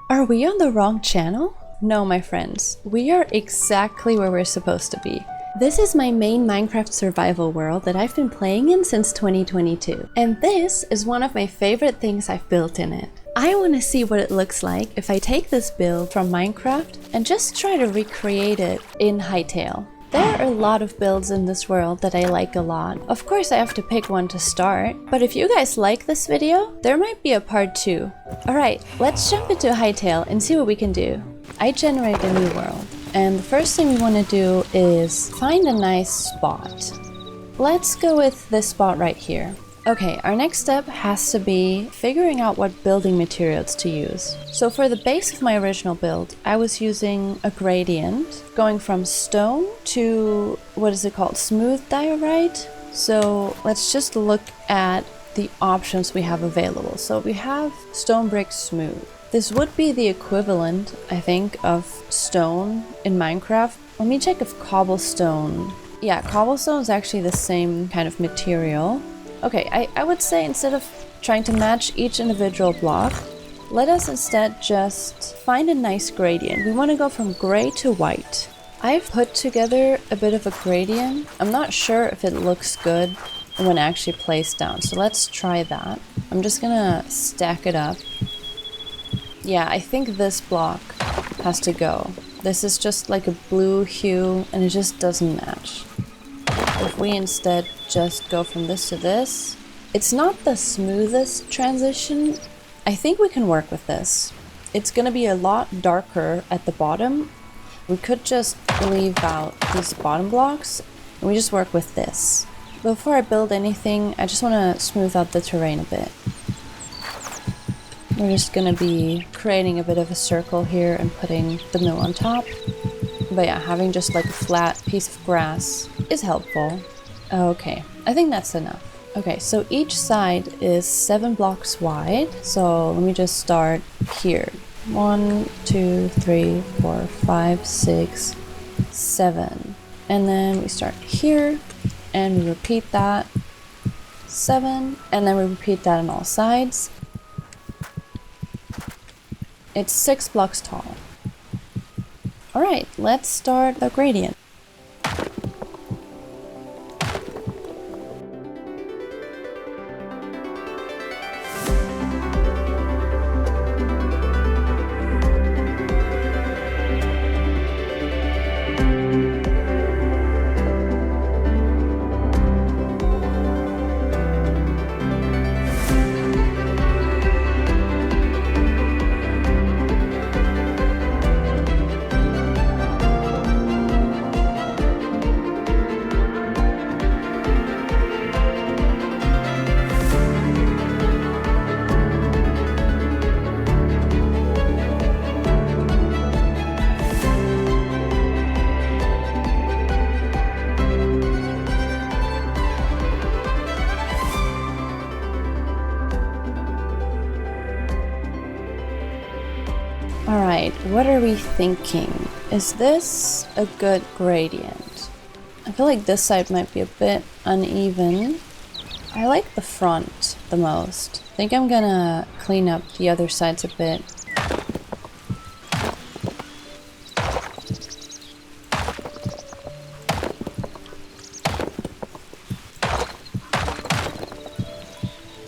Are we on the wrong channel? No, my friends, we are exactly where we're supposed to be. This is my main Minecraft survival world that I've been playing in since 2022. And this is one of my favorite things I've built in it. I want to see what it looks like if I take this build from Minecraft and just try to recreate it in Hytale. There are a lot of builds in this world that I like a lot. Of course I have to pick one to start, but if you guys like this video, there might be a part 2. Alright, let's jump into Hytale and see what we can do. I generate a new world, and the first thing we want to do is find a nice spot. Let's go with this spot right here. Okay, our next step has to be figuring out what building materials to use. So for the base of my original build, I was using a gradient going from stone to, what is it called, smooth diorite. So let's just look at the options we have available. So we have stone brick smooth. This would be the equivalent, I think, of stone in Minecraft. Let me check if cobblestone... Yeah, cobblestone is actually the same kind of material. Okay, I would say instead of trying to match each individual block, let us instead just find a nice gradient. We want to go from gray to white. I've put together a bit of a gradient. I'm not sure if it looks good when actually placed down, so let's try that. I'm just gonna stack it up. Yeah, I think this block has to go. This is just like a blue hue and it just doesn't match. If we instead just go from this to this, it's not the smoothest transition. I think we can work with this. It's gonna be a lot darker at the bottom. We could just leave out these bottom blocks and we just work with this. Before I build anything, I just want to smooth out the terrain a bit. We're just gonna be creating a bit of a circle here and putting the mill on top. But yeah, having just like a flat piece of grass is helpful. Okay, I think that's enough. Okay, so each side is 7 blocks wide. So let me just start here. 1, 2, 3, 4, 5, 6, 7. And then we start here and we repeat that. 7, and then we repeat that on all sides. It's 6 blocks tall. Alright, let's start the gradient. Alright, what are we thinking? Is this a good gradient? I feel like this side might be a bit uneven. I like the front the most. I think I'm gonna clean up the other sides a bit.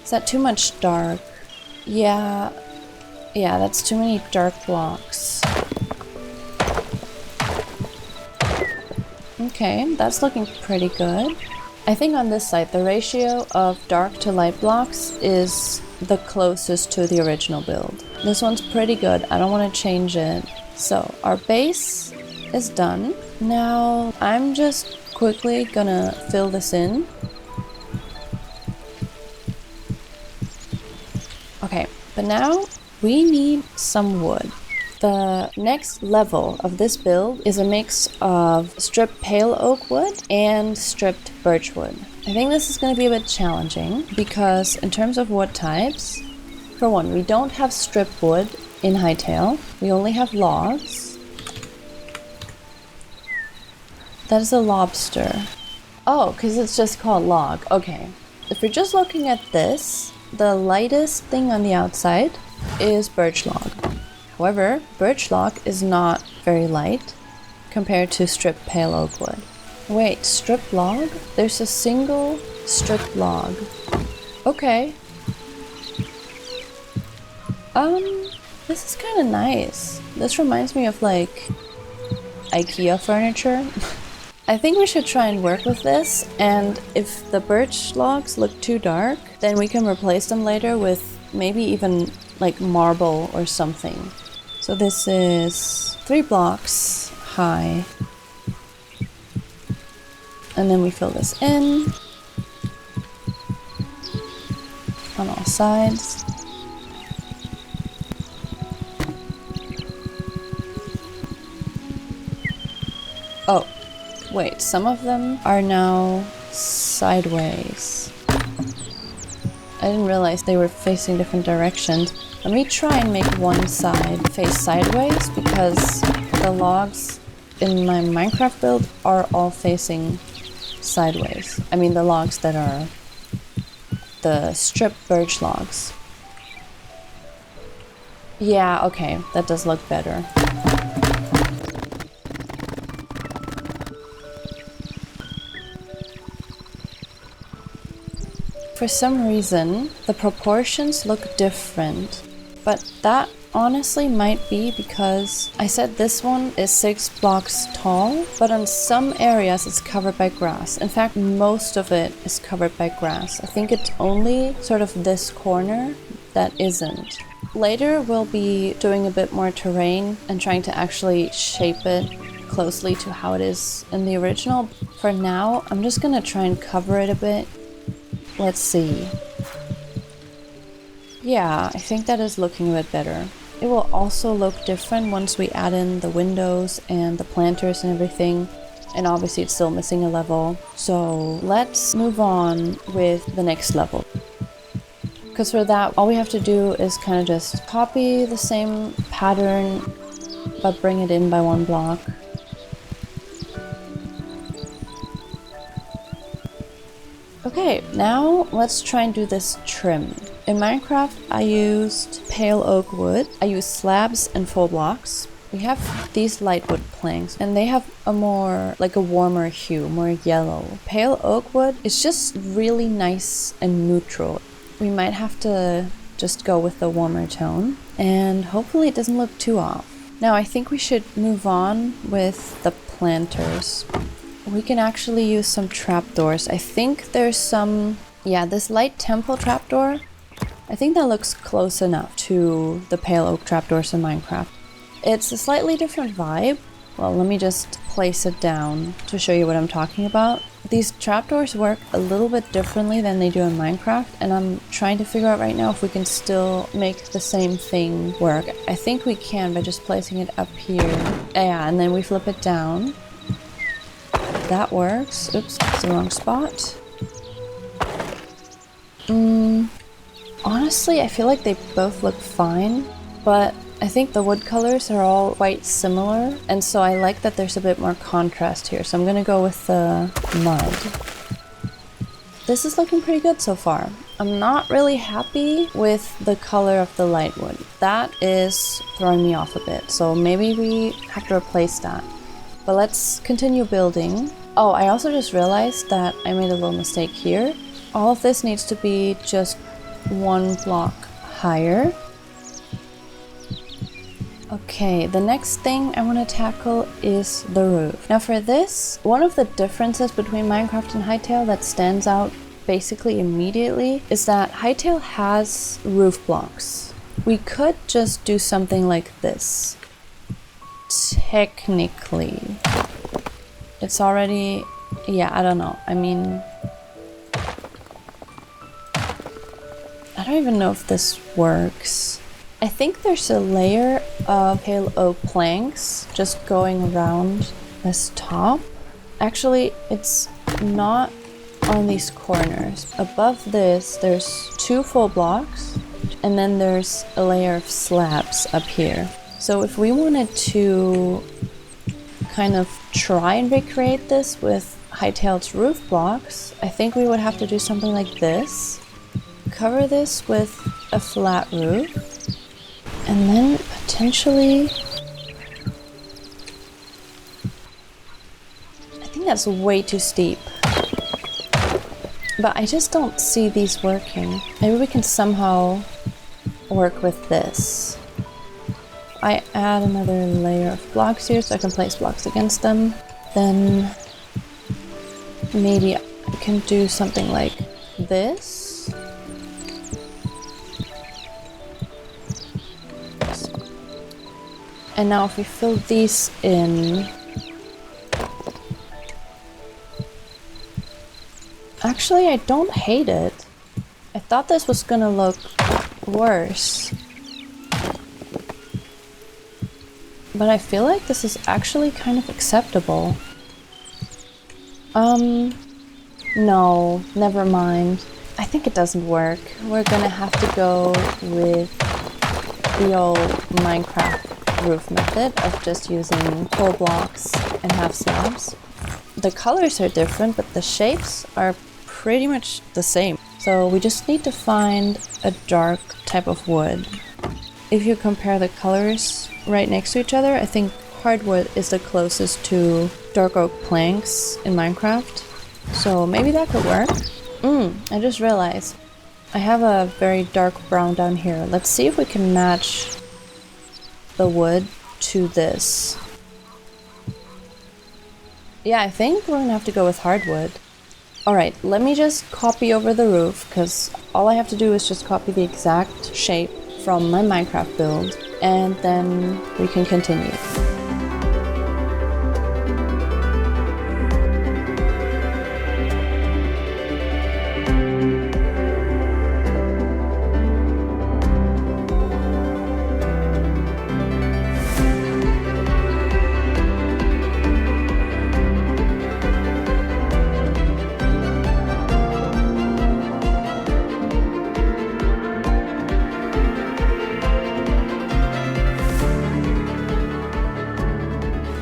Is that too much dark? Yeah, that's too many dark blocks. Okay, that's looking pretty good. I think on this side, the ratio of dark to light blocks is the closest to the original build. This one's pretty good. I don't want to change it. So, our base is done. Now, I'm just quickly gonna fill this in. Okay, but now we need some wood. The next level of this build is a mix of stripped pale oak wood and stripped birch wood. I think this is going to be a bit challenging because in terms of wood types, for one, we don't have stripped wood in Hytale. We only have logs. That is a lobster. Oh, because it's just called log. Okay. If you're just looking at this, the lightest thing on the outside is birch log. However, birch log is not very light compared to stripped pale oak wood. Wait, stripped log? There's a single stripped log. Okay. This is kind of nice. This reminds me of like IKEA furniture. I think we should try and work with this, and if the birch logs look too dark, then we can replace them later with maybe even like marble or something. So this is 3 blocks high. And then we fill this in on all sides. Oh, wait, some of them are now sideways. I didn't realize they were facing different directions. Let me try and make one side face sideways because the logs in my Minecraft build are all facing sideways. I mean the logs that are the stripped birch logs. Yeah, okay, that does look better. For some reason, the proportions look different, but that honestly might be because I said this one is 6 blocks tall, but on some areas it's covered by grass. In fact, most of it is covered by grass. I think it's only sort of this corner that isn't. Later, we'll be doing a bit more terrain and trying to actually shape it closely to how it is in the original. For now, I'm just gonna try and cover it a bit. Let's see. Yeah, I think that is looking a bit better. It will also look different once we add in the windows and the planters and everything. And obviously it's still missing a level. So let's move on with the next level. Because for that, all we have to do is kind of just copy the same pattern, but bring it in by 1 block. Okay, now let's try and do this trim. In Minecraft, I used pale oak wood. I used slabs and full blocks. We have these light wood planks, and they have a more, like a warmer hue, more yellow. Pale oak wood is just really nice and neutral. We might have to just go with the warmer tone, and hopefully it doesn't look too off. Now I think we should move on with the planters. We can actually use some trapdoors. I think there's some... Yeah, this light temple trapdoor, I think that looks close enough to the pale oak trapdoors in Minecraft. It's a slightly different vibe. Well, let me just place it down to show you what I'm talking about. These trapdoors work a little bit differently than they do in Minecraft, and I'm trying to figure out right now if we can still make the same thing work. I think we can by just placing it up here. Yeah, and then we flip it down. That works. Oops, it's the wrong spot. Honestly, I feel like they both look fine, but I think the wood colors are all quite similar, and so I like that there's a bit more contrast here, so I'm gonna go with the mud. This is looking pretty good so far. I'm not really happy with the color of the light wood. That is throwing me off a bit, so maybe we have to replace that. But let's continue building. Oh, I also just realized that I made a little mistake here. All of this needs to be just 1 block higher. Okay, the next thing I want to tackle is the roof. Now for this, one of the differences between Minecraft and Hytale that stands out basically immediately is that Hytale has roof blocks. We could just do something like this. Technically. It's already... yeah, I don't know. I mean... I don't even know if this works. I think there's a layer of pale oak planks just going around this top. Actually, it's not on these corners. Above this, there's 2 full blocks, and then there's a layer of slabs up here. So if we wanted to kind of try and recreate this with Hytale's roof blocks, I think we would have to do something like this. Cover this with a flat roof, and then potentially... I think that's way too steep. But I just don't see these working. Maybe we can somehow work with this. I add another layer of blocks here so I can place blocks against them. Then maybe I can do something like this. And now if we fill these in... Actually, I don't hate it. I thought this was gonna look worse. But I feel like this is actually kind of acceptable. No, never mind. I think it doesn't work. We're gonna have to go with the old Minecraft roof method of just using whole blocks and half slabs. The colors are different, but the shapes are pretty much the same. So we just need to find a dark type of wood. If you compare the colors right next to each other, I think hardwood is the closest to dark oak planks in Minecraft. So maybe that could work. I just realized I have a very dark brown down here. Let's see if we can match the wood to this. Yeah, I think we're gonna have to go with hardwood. Alright, let me just copy over the roof, because all I have to do is just copy the exact shape from my Minecraft build, and then we can continue.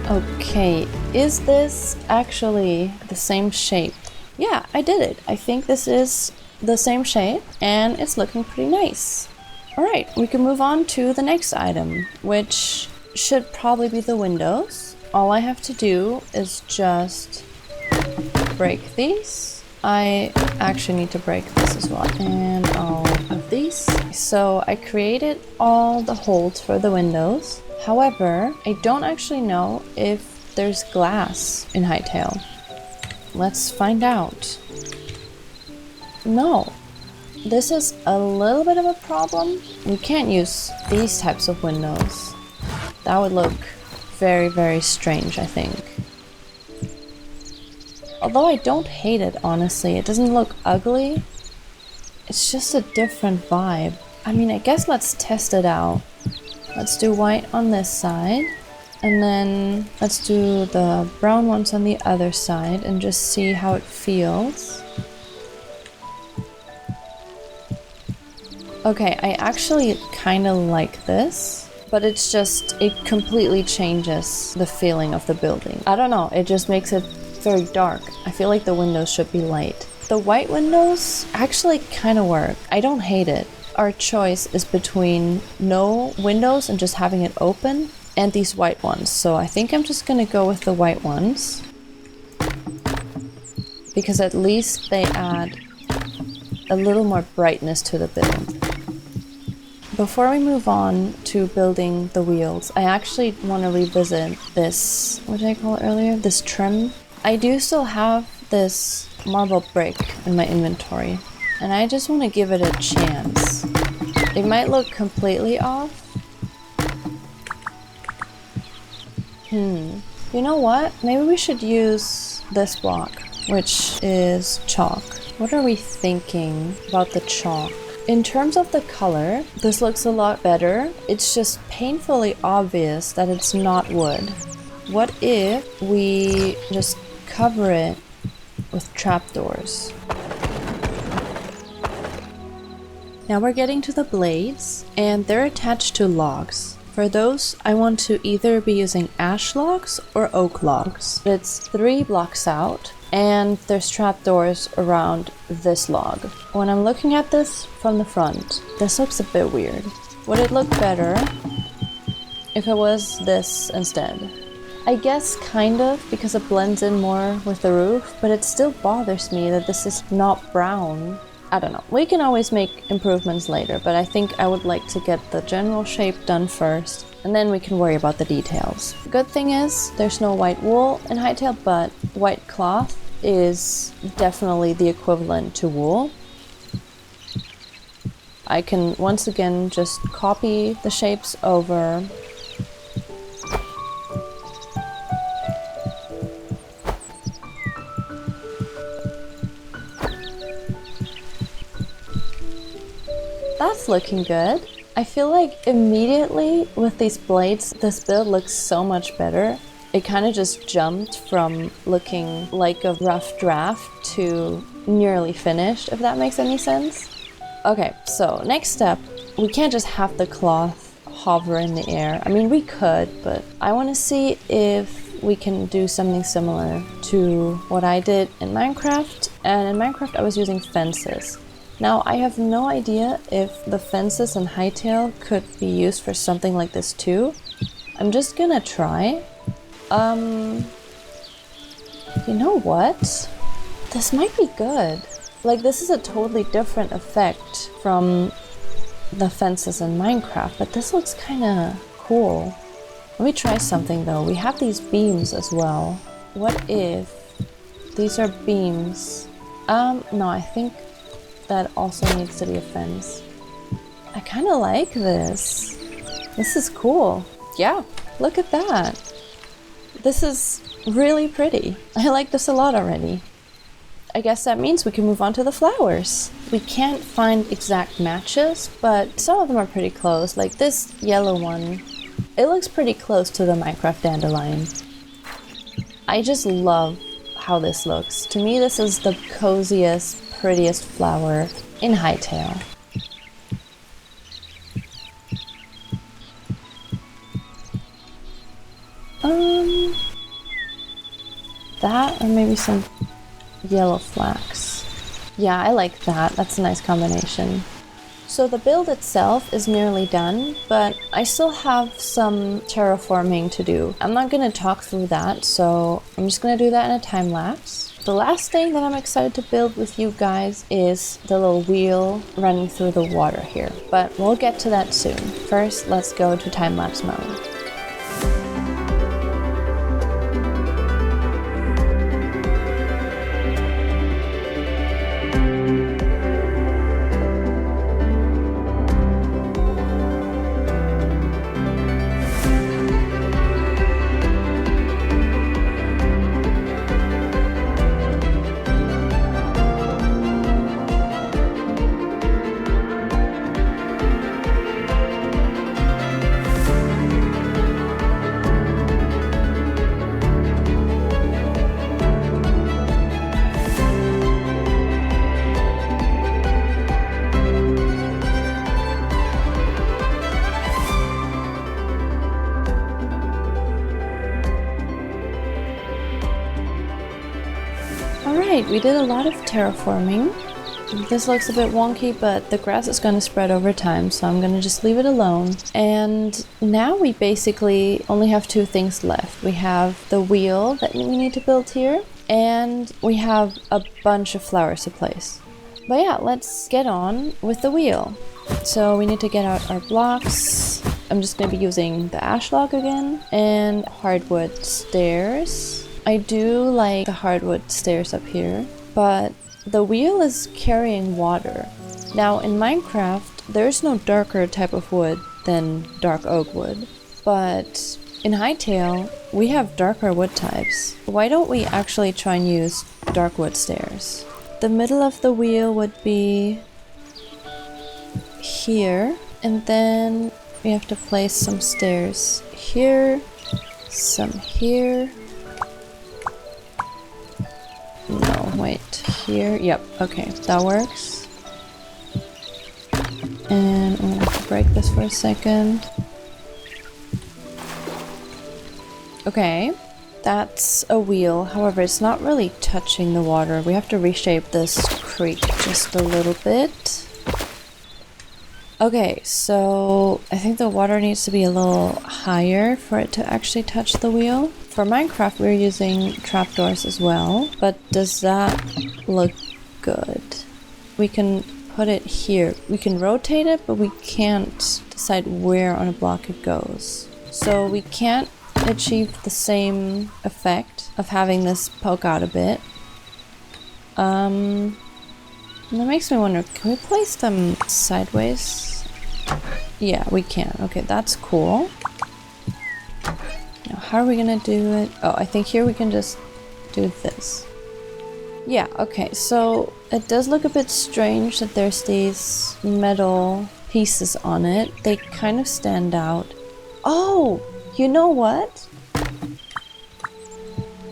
Okay, is this actually the same shape? Yeah, I did it. I think this is the same shape and it's looking pretty nice. Alright, we can move on to the next item, which should probably be the windows. All I have to do is just break these. I actually need to break this as well, and all of these. So I created all the holes for the windows. However, I don't actually know if there's glass in Hytale. Let's find out. No, this is a little bit of a problem. We can't use these types of windows. That would look very, very strange, I think. Although I don't hate it, honestly. It doesn't look ugly. It's just a different vibe. I mean, I guess let's test it out. Let's do white on this side, and then let's do the brown ones on the other side and just see how it feels. Okay, I actually kind of like this, but it's just, it completely changes the feeling of the building. I don't know, it just makes it very dark. I feel like the windows should be light. The white windows actually kind of work. I don't hate it. Our choice is between no windows and just having it open and these white ones. So I think I'm just gonna go with the white ones, because at least they add a little more brightness to the build. Before we move on to building the wheels, I actually want to revisit this, what did I call it earlier? This trim. I do still have this marble brick in my inventory, and I just want to give it a chance. It might look completely off. You know what? Maybe we should use this block, which is chalk. What are we thinking about the chalk? In terms of the color, this looks a lot better. It's just painfully obvious that it's not wood. What if we just cover it with trapdoors? Now we're getting to the blades, and they're attached to logs. For those, I want to either be using ash logs or oak logs. It's 3 blocks out, and there's trapdoors around this log. When I'm looking at this from the front, this looks a bit weird. Would it look better if it was this instead. I guess kind of, because it blends in more with the roof, but it still bothers me that this is not brown. I don't know. We can always make improvements later, but I think I would like to get the general shape done first, and then we can worry about the details. The good thing is, there's no white wool in Hytale, but white cloth is definitely the equivalent to wool. I can once again just copy the shapes over. That's looking good. I feel like immediately with these blades, this build looks so much better. It kind of just jumped from looking like a rough draft to nearly finished, if that makes any sense. Okay, so next step, we can't just have the cloth hover in the air. I mean, we could, but I want to see if we can do something similar to what I did in Minecraft. And in Minecraft, I was using fences. Now, I have no idea if the fences in Hytale could be used for something like this too. I'm just gonna try. You know what? This might be good. Like, this is a totally different effect from the fences in Minecraft, but this looks kinda cool. Let me try something though. We have these beams as well. What if these are beams? No, I think that also needs to be a fence. I kind of like this. This is cool. Yeah, look at that. This is really pretty. I like this a lot already. I guess that means we can move on to the flowers. We can't find exact matches, but some of them are pretty close. Like this yellow one, it looks pretty close to the Minecraft dandelion. I just love how this looks. To me, this is the coziest, prettiest flower in Hytale. That or maybe some yellow flax. Yeah, I like that. That's a nice combination. So the build itself is nearly done, but I still have some terraforming to do. I'm not going to talk through that, so I'm just going to do that in a time lapse. The last thing that I'm excited to build with you guys is the little wheel running through the water here, but we'll get to that soon. First, let's go to time lapse mode. Alright, we did a lot of terraforming. This looks a bit wonky, but the grass is going to spread over time, so I'm going to just leave it alone. And now we basically only have two things left. We have the wheel that we need to build here, and we have a bunch of flowers to place. But yeah, let's get on with the wheel. So we need to get out our blocks. I'm just going to be using the ash log again, and hardwood stairs. I do like the hardwood stairs up here, but the wheel is carrying water. Now in Minecraft, there's no darker type of wood than dark oak wood, but in Hytale, we have darker wood types. Why don't we actually try and use dark wood stairs? The middle of the wheel would be here, and then we have to place some stairs here, some here. No, wait, here, yep, okay, that works. And I'm gonna have to break this for a second. Okay, that's a wheel, however, it's not really touching the water. We have to reshape this creek just a little bit. Okay, so I think the water needs to be a little higher for it to actually touch the wheel. For Minecraft, we're using trapdoors as well, but does that look good? We can put it here. We can rotate it, but we can't decide where on a block it goes. So we can't achieve the same effect of having this poke out a bit. That makes me wonder, can we place them sideways? Yeah, we can. Okay, that's cool. Now, how are we gonna do it? Oh, I think here we can just do this. Yeah, okay, so it does look a bit strange that there's these metal pieces on it. They kind of stand out. Oh, you know what?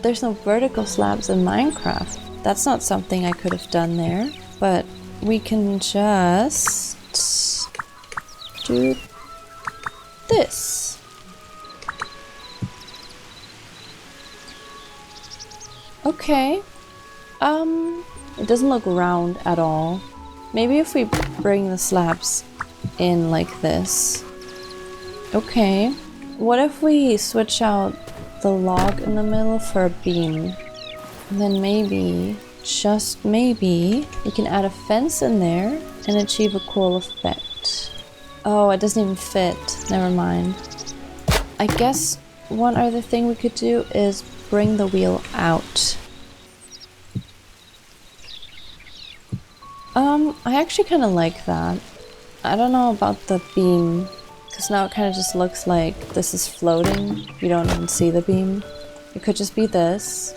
There's no vertical slabs in Minecraft. That's not something I could have done there. But we can just do this. Okay. It doesn't look round at all. Maybe if we bring the slabs in like this. Okay. What if we switch out the log in the middle for a beam? And then maybe, just maybe, we can add a fence in there and achieve a cool effect. Oh, it doesn't even fit. Never mind. I guess one other thing we could do is bring the wheel out. I actually kind of like that. I don't know about the beam, because now it kind of just looks like this is floating. You don't even see the beam. It could just be this.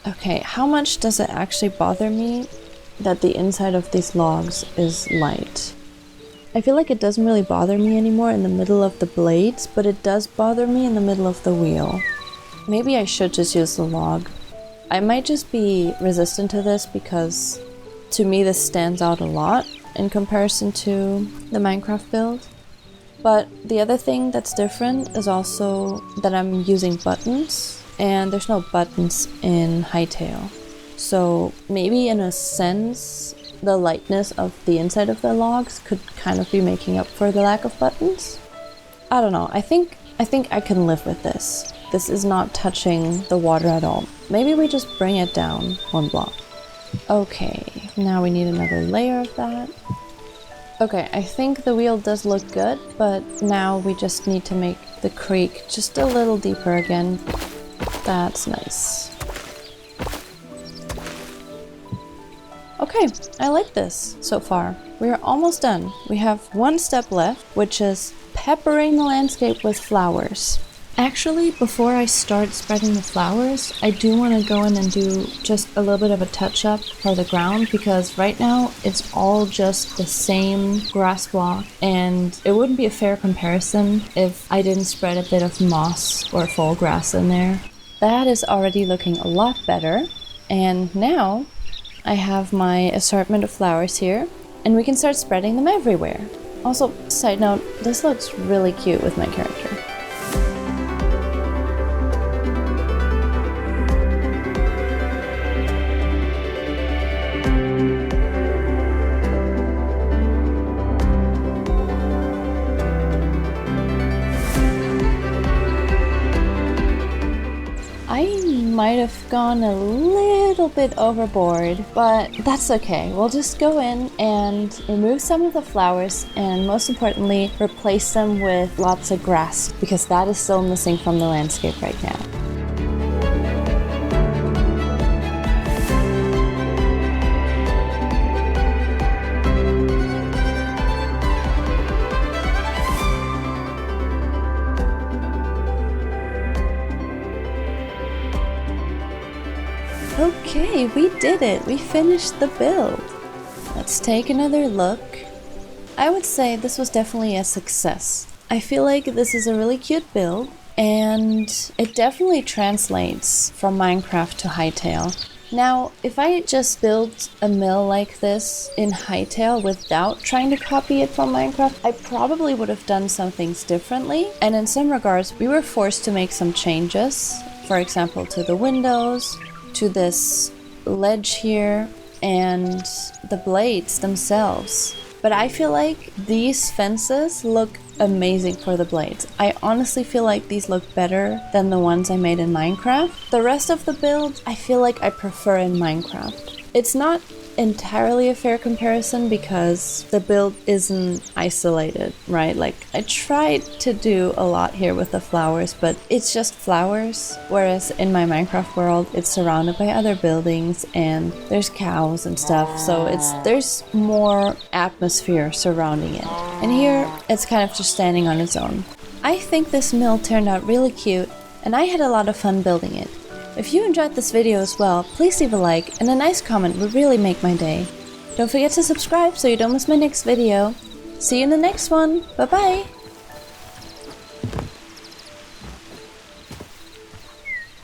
Okay, how much does it actually bother me that the inside of these logs is light? I feel like it doesn't really bother me anymore in the middle of the blades, but it does bother me in the middle of the wheel. Maybe I should just use the log. I might just be resistant to this because to me this stands out a lot in comparison to the Minecraft build. But the other thing that's different is also that I'm using buttons, and there's no buttons in Hytale. So maybe in a sense, the lightness of the inside of the logs could kind of be making up for the lack of buttons. I don't know, I think I can live with this. This is not touching the water at all. Maybe we just bring it down one block. Okay, now we need another layer of that. Okay, I think the wheel does look good, but now we just need to make the creek just a little deeper again. That's nice. Okay, I like this so far. We are almost done. We have one step left, which is peppering the landscape with flowers. Actually, before I start spreading the flowers, I do want to go in and do just a little bit of a touch-up for the ground, because right now it's all just the same grass block, and it wouldn't be a fair comparison if I didn't spread a bit of moss or fall grass in there. That is already looking a lot better, and now I have my assortment of flowers here, and we can start spreading them everywhere. Also, side note, this looks really cute with my character. Might have gone a little bit overboard, but that's okay. We'll just go in and remove some of the flowers, and most importantly, replace them with lots of grass, because that is still missing from the landscape right now. Okay, we did it! We finished the build! Let's take another look. I would say this was definitely a success. I feel like this is a really cute build, and it definitely translates from Minecraft to Hytale. Now, if I just built a mill like this in Hytale without trying to copy it from Minecraft, I probably would have done some things differently, and in some regards, we were forced to make some changes. For example, to the windows, to this ledge here, and the blades themselves. but I feel like these fences look amazing for the blades. I honestly feel like these look better than the ones I made in Minecraft. The rest of the build, I feel like I prefer in Minecraft. It's not entirely a fair comparison because the build isn't isolated, right? Like, I tried to do a lot here with the flowers, but it's just flowers, whereas in my Minecraft world it's surrounded by other buildings and there's cows and stuff, so there's more atmosphere surrounding it. And here it's kind of just standing on its own. I think this mill turned out really cute and I had a lot of fun building it. If you enjoyed this video as well, please leave a like, and a nice comment would really make my day. Don't forget to subscribe so you don't miss my next video. See you in the next one. Bye bye!